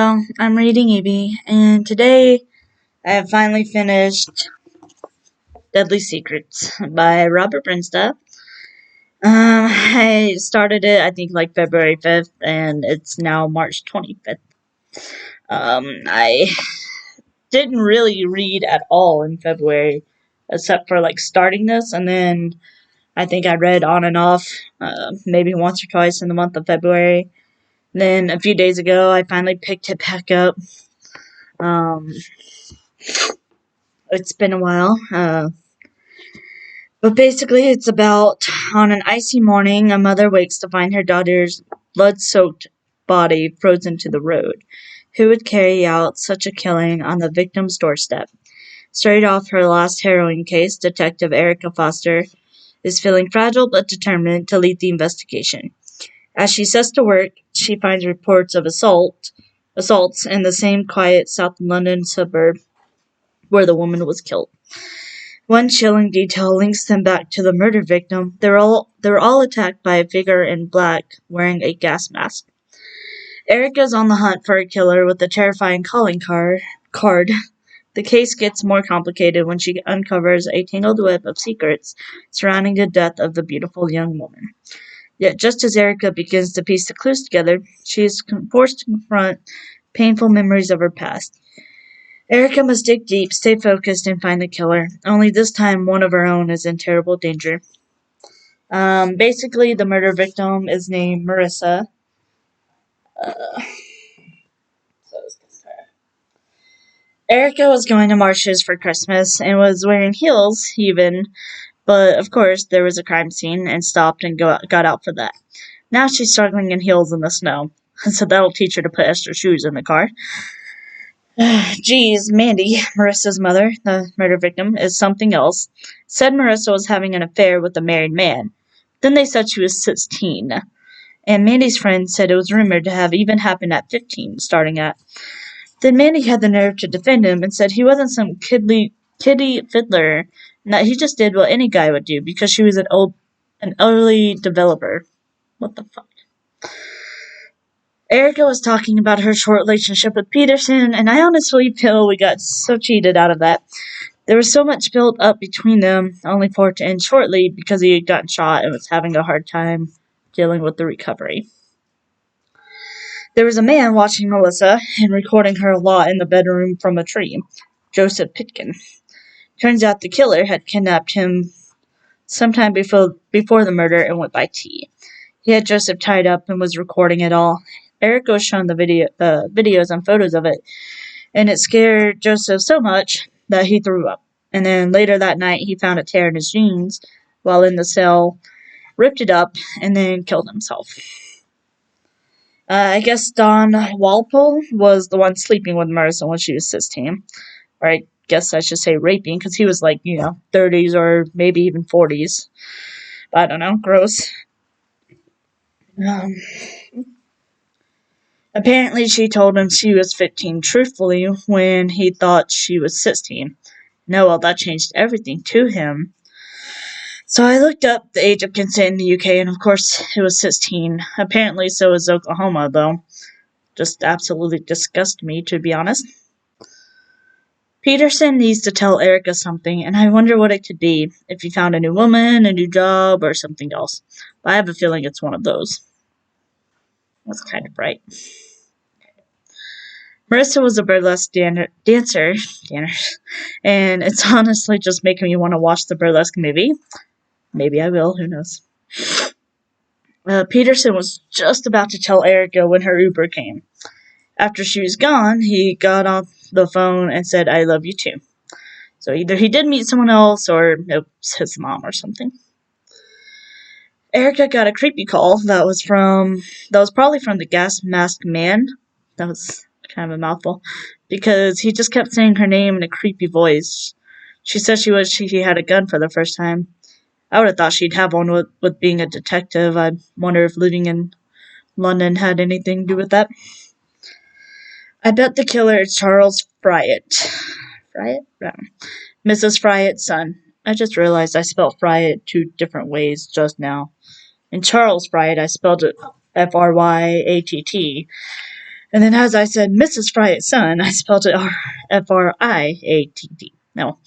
Hello, I'm reading Evie, and today I have finally finished Deadly Secrets by Robert Bryndza. I started it, I think, like February 5th, and it's now March 25th. I didn't really read at all in February, except for like starting this, and then I think I read on and off, maybe once or twice in the month of February. Then a few days ago, I finally picked it back up. Um, it's been a while. But basically, it's about on an icy morning, a mother wakes to find her daughter's blood soaked body frozen to the road. Who would carry out such a killing on the victim's doorstep? Straight off her last harrowing case, Detective Erica Foster is feeling fragile but determined to lead the investigation. As she sets to work, she finds reports of assaults in the same quiet South London suburb where the woman was killed. One chilling detail links them back to the murder victim. They were all attacked by a figure in black wearing a gas mask. Erica's on the hunt for a killer with a terrifying calling card. The case gets more complicated when she uncovers a tangled web of secrets surrounding the death of the beautiful young woman. Yet just as Erica begins to piece the clues together, she is forced to confront painful memories of her past. Erica must dig deep, stay focused, and find the killer. Only this time, one of her own is in terrible danger. Basically, the murder victim is named Marissa. Erica was going to Marsh's for Christmas and was wearing heels, even, but of course, there was a crime scene and stopped and got out for that. Now she's struggling in heels in the snow, so that'll teach her to put extra shoes in the car. Geez, Mandy, Marissa's mother, the murder victim, is something else. Said Marissa was having an affair with a married man. Then they said she was 16. And Mandy's friend said it was rumored to have even happened at 15, starting at. Then Mandy had the nerve to defend him and said he wasn't some kiddie fiddler, and that he just did what any guy would do because she was an early developer. What the fuck? Erica was talking about her short relationship with Peterson, and I honestly feel we got so cheated out of that. There was so much built up between them, only for it to end shortly because he had gotten shot and was having a hard time dealing with the recovery. There was a man watching Melissa and recording her a lot in the bedroom from a tree, Joseph Pitkin. Turns out the killer had kidnapped him sometime before the murder and went by tea. He had Joseph tied up and was recording it all. Erica was shown the videos and photos of it, and it scared Joseph so much that he threw up. And then later that night, he found a tear in his jeans while in the cell, ripped it up, and then killed himself. I guess Don Walpole was the one sleeping with Marissa when she was 16. Or I guess I should say raping, because he was like, 30s or maybe even 40s. I don't know, gross. Apparently she told him she was 15 truthfully when he thought she was 16. No, well, that changed everything to him. So I looked up the age of consent in the UK, and of course it was 16. Apparently so is Oklahoma, though. Just absolutely disgusts me, to be honest. Peterson needs to tell Erica something, and I wonder what it could be. If he found a new woman, a new job, or something else. But I have a feeling it's one of those. That's kind of right. Marissa was a burlesque dancer, and it's honestly just making me want to watch the burlesque movie. Maybe I will, who knows. Peterson was just about to tell Erica when her Uber came. After she was gone, he got off the phone and said, "I love you too." So either he did meet someone else or it was his mom or something. Erica got a creepy call that was probably from the gas mask man. That was kind of a mouthful, because he just kept saying her name in a creepy voice. She said she had a gun for the first time. I would have thought she'd have one with being a detective. I wonder if living in London had anything to do with that. I bet the killer is Charles Fryatt. Fryatt? No. Mrs. Fryatt's son. I just realized I spelled Fryatt 2 different ways just now. In Charles Fryatt, I spelled it Fryatt, And then as I said, Mrs. Friatt's son, I spelled it Friatt. No.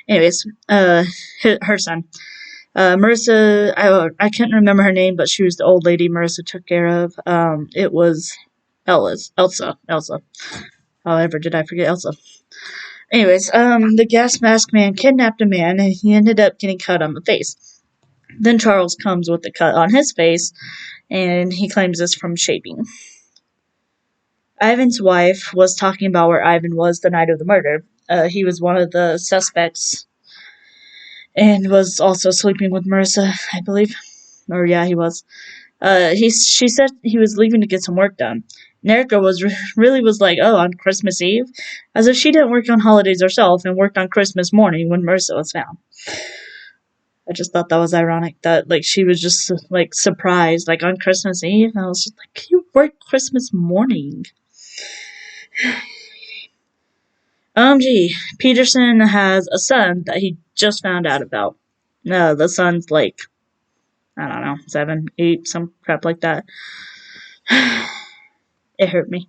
Anyways, her son. Marissa, I can't remember her name, but she was the old lady Marissa took care of. It was Elsa. However, did I forget Elsa? Anyways, the gas mask man kidnapped a man, and he ended up getting cut on the face. Then Charles comes with the cut on his face, and he claims it's from shaving. Ivan's wife was talking about where Ivan was the night of the murder. He was one of the suspects and was also sleeping with Marissa, I believe. Or yeah, he was. She said he was leaving to get some work done. And Erica really was like, oh, on Christmas Eve? As if she didn't work on holidays herself and worked on Christmas morning when Marissa was found. I just thought that was ironic that, like, she was just, like, surprised, like, on Christmas Eve. And I was just like, you work Christmas morning. Gee, Peterson has a son that he just found out about. The son's like, I don't know, 7, 8, some crap like that. It hurt me.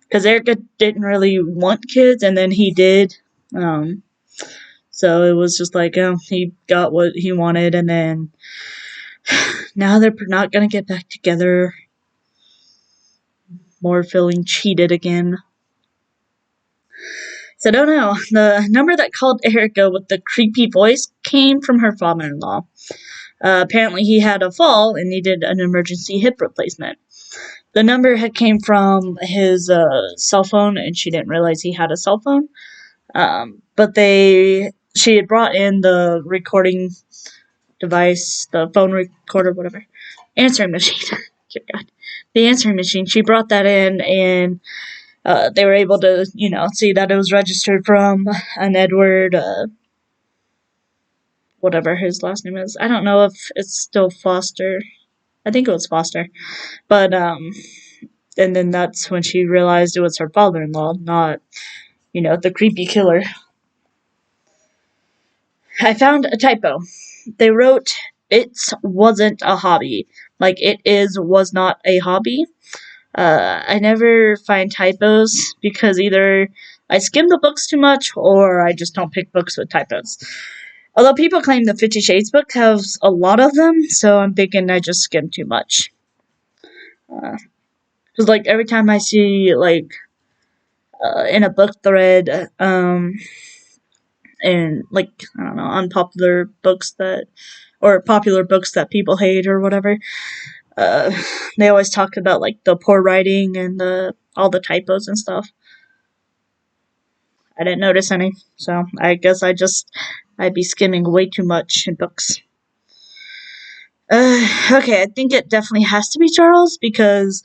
Because Erica didn't really want kids, and then he did. So it was just like, he got what he wanted, and then now they're not going to get back together. More feeling cheated again. So I don't know. The number that called Erica with the creepy voice came from her father-in-law. Apparently he had a fall and needed an emergency hip replacement. The number had came from his cell phone, and she didn't realize he had a cell phone. But she had brought in the recording device, the phone recorder, whatever, answering machine. God. The answering machine. She brought that in, and they were able to, see that it was registered from an Edward, whatever his last name is. I don't know if it's still Foster. I think it was Foster. But, and then that's when she realized it was her father-in-law, not, the creepy killer. I found a typo. They wrote, it wasn't a hobby. Like, it was not a hobby. I never find typos because either I skim the books too much or I just don't pick books with typos. Although people claim the 50 Shades book has a lot of them, so I'm thinking I just skim too much. Because, like, every time I see, like, in a book thread, and, like, I don't know, unpopular books or popular books that people hate or whatever, they always talk about, like, the poor writing and all the typos and stuff. I didn't notice any, so I guess I'd be skimming way too much in books. Okay, I think it definitely has to be Charles, because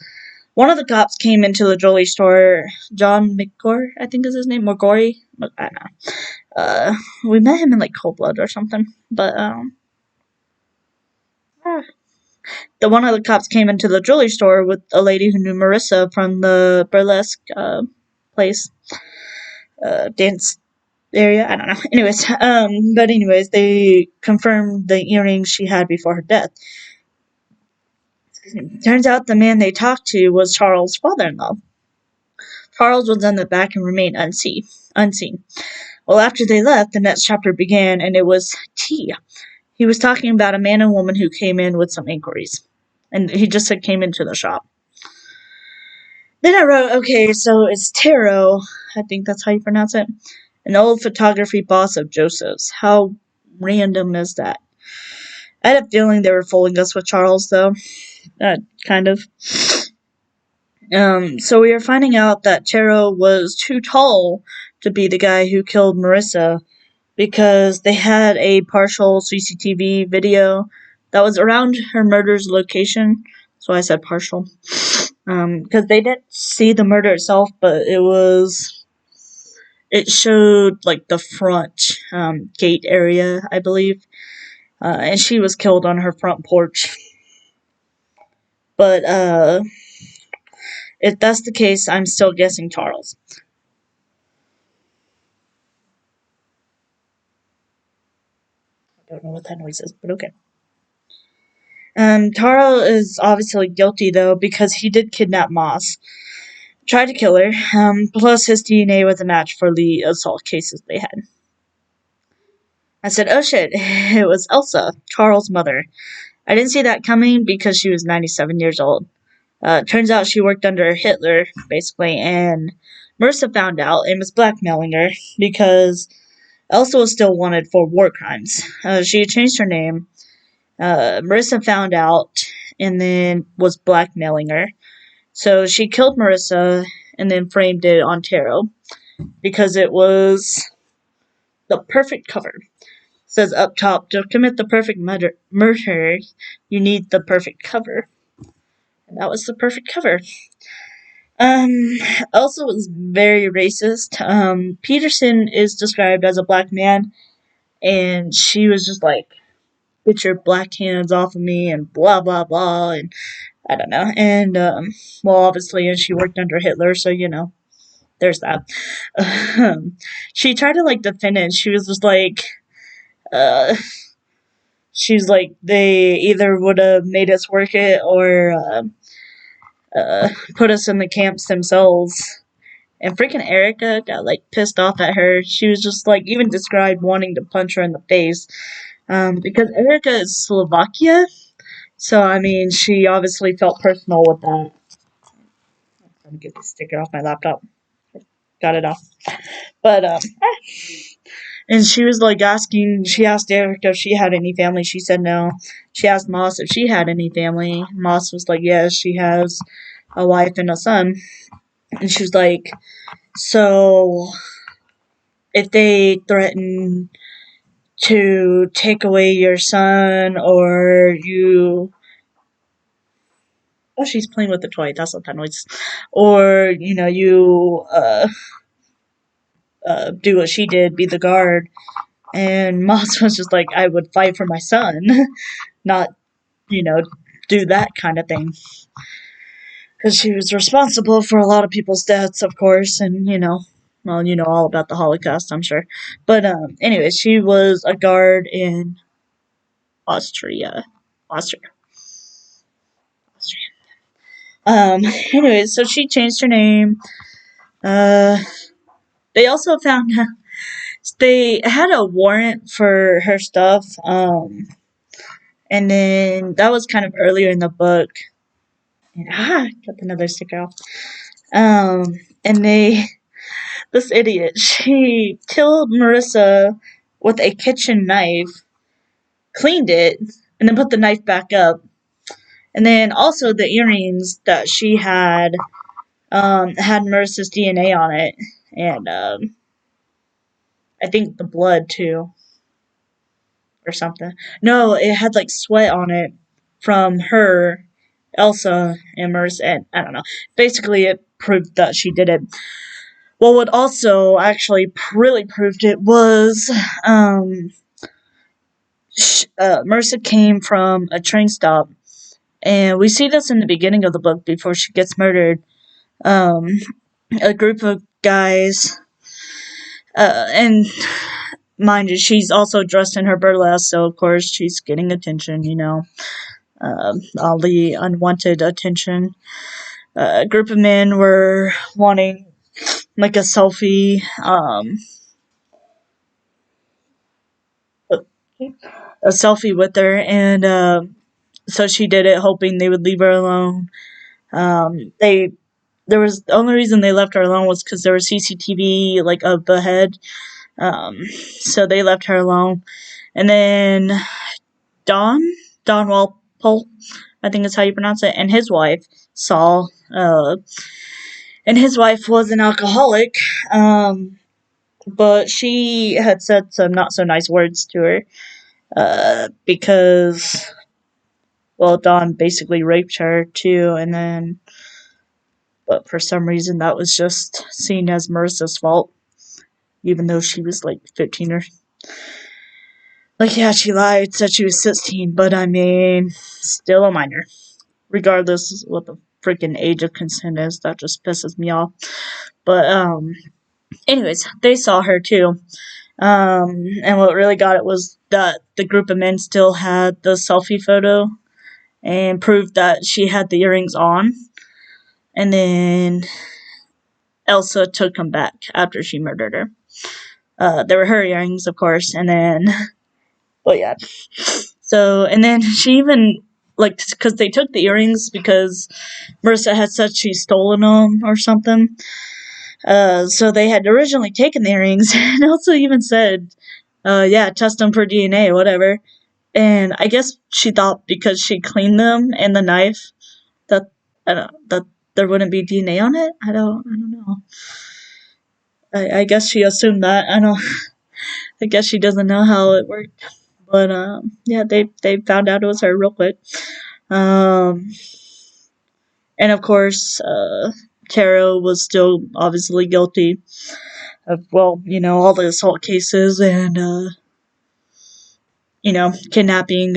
one of the cops came into the jewelry store, John McGore, I think is his name, McGorry, I don't know. We met him in, like, Cold Blood or something, but, the one of the cops came into the jewelry store with a lady who knew Marissa from the burlesque, place, dance area, I don't know. Anyways, they confirmed the earrings she had before her death. Turns out the man they talked to was Charles' father-in-law. Charles was in the back and remained unseen. Well, after they left, the next chapter began, and it was T. He was talking about a man and woman who came in with some inquiries. And he just said came into the shop. Then I wrote, okay, so it's Taro, I think that's how you pronounce it, an old photography boss of Joseph's. How random is that? I had a feeling they were fooling us with Charles, though. Kind of. So we are finding out that Taro was too tall to be the guy who killed Marissa, because they had a partial CCTV video that was around her murder's location. So I said partial. Because they didn't see the murder itself, but it showed, like, the front gate area, I believe. And she was killed on her front porch. But if that's the case, I'm still guessing Charles. I don't know what that noise is, but okay. Taro is obviously guilty, though, because he did kidnap Moss. tried to kill her. Plus, his DNA was a match for the assault cases they had. I said, oh shit, it was Elsa, Charles' mother. I didn't see that coming because she was 97 years old. Turns out she worked under Hitler, basically, and Marissa found out and was blackmailing her because Elsa was still wanted for war crimes. She had changed her name. Marissa found out and then was blackmailing her. So she killed Marissa and then framed it on tarot because it was the perfect cover. It says up top, to commit the perfect murder, you need the perfect cover. And that was the perfect cover. Also was very racist. Peterson is described as a black man, and she was just like, get your black hands off of me, and blah, blah, blah, and I don't know. And, well, obviously, and she worked under Hitler, so, there's that. She tried to, defend it. She was just like, she's like, they either would have made us work it or, put us in the camps themselves. And freaking Erica got, pissed off at her. She was just, even described wanting to punch her in the face. Because Erica is Slovakia. So, I mean, she obviously felt personal with that. Let me get the sticker off my laptop. Got it off. But, and she was, she asked Erica if she had any family. She said no. She asked Moss if she had any family. Moss was like, yes, she has a wife and a son. And she was like, so if they threaten to take away your son or you... Oh, she's playing with the toy. That's what that noise is. Or, you do what she did, be the guard. And Moss was just like, I would fight for my son. Not, do that kind of thing. Because she was responsible for a lot of people's deaths, of course, and, well, you know all about the Holocaust, I'm sure. But, anyway, she was a guard in Austria. Anyway, so she changed her name. They also found they had a warrant for her stuff, and then that was kind of earlier in the book. Got another sticker off. And this idiot, she killed Marissa with a kitchen knife, cleaned it, and then put the knife back up. And then also the earrings that she had Marissa's DNA on it, and I think the blood too, or something. No, it had sweat on it from her, Elsa, and Marissa. And I don't know. Basically, it proved that she did it. Well, what also actually really proved it was Marissa came from a train stop, and we see this in the beginning of the book before she gets murdered. A group of guys, and mind you, she's also dressed in her burlesque, so of course she's getting attention, all the unwanted attention. A group of men were wanting a selfie, with her, and so she did it hoping they would leave her alone. There was the only reason they left her alone was because there was CCTV of the head. So they left her alone. And then Don Walpole, I think is how you pronounce it, and his wife, Saul, and his wife was an alcoholic, but she had said some not so nice words to her, because, well, Don basically raped her too, but for some reason that was just seen as Marissa's fault, even though she was 15 or... yeah, she lied, said she was 16, but I mean, still a minor. Regardless of what the freaking age of consent is, that just pisses me off. But, anyways, they saw her too. And what really got it was that the group of men still had the selfie photo and proved that she had the earrings on. And then Elsa took them back after she murdered her. They were her earrings, of course, and then, well, yeah. So, and then she even, like, because they took the earrings because Marissa had said she'd stolen them or something. So they had originally taken the earrings, and Elsa even said, yeah, test them for DNA, whatever. And I guess she thought because she cleaned them and the knife that that there wouldn't be DNA on it. I don't know. I guess she assumed that. I guess she doesn't know how it worked. But yeah, they found out it was her real quick. Um, and of course, Tara was still obviously guilty of, well, all the assault cases and kidnapping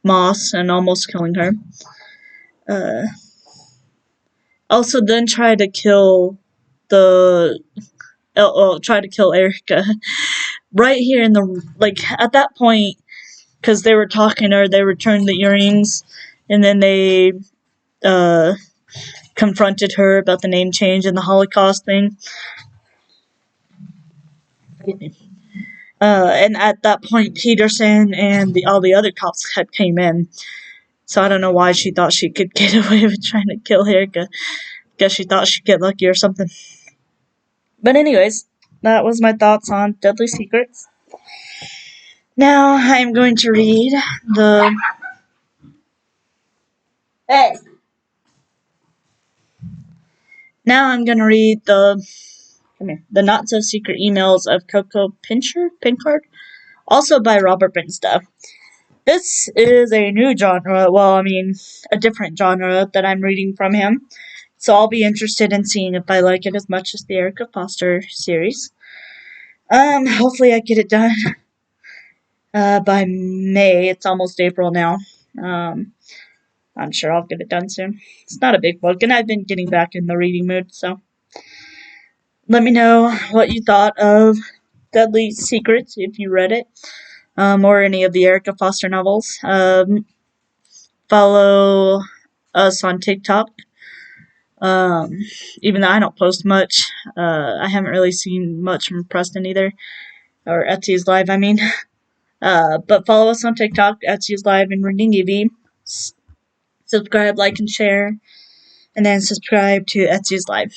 Moss and almost killing her. Uh, also, then tried to kill Erica right here in the, like, at that point, because they were talking, or they returned the earrings, and then they confronted her about the name change and the Holocaust thing. And at that point, Peterson and all the other cops had came in. So I don't know why she thought she could get away with trying to kill Erica. Guess she thought she'd get lucky or something. But anyways, that was my thoughts on Deadly Secrets. Now I'm going to read the... Hey! Now I'm going to read the Not-So-Secret Emails of Coco Pincard, also by Robert Bryndza. This is a new genre, a different genre that I'm reading from him, so I'll be interested in seeing if I like it as much as the Erica Foster series. Hopefully I get it done by May. It's almost April now. I'm sure I'll get it done soon. It's not a big book, and I've been getting back in the reading mood, so let me know what you thought of Deadly Secrets if you read it, or any of the Erica Foster novels. Follow us on TikTok. Even though I don't post much, I haven't really seen much from Preston either, or Etsy's Live, I mean. But follow us on TikTok, Etsy's Live, and Reading EV. Subscribe, like, and share, and then subscribe to Etsy's Live.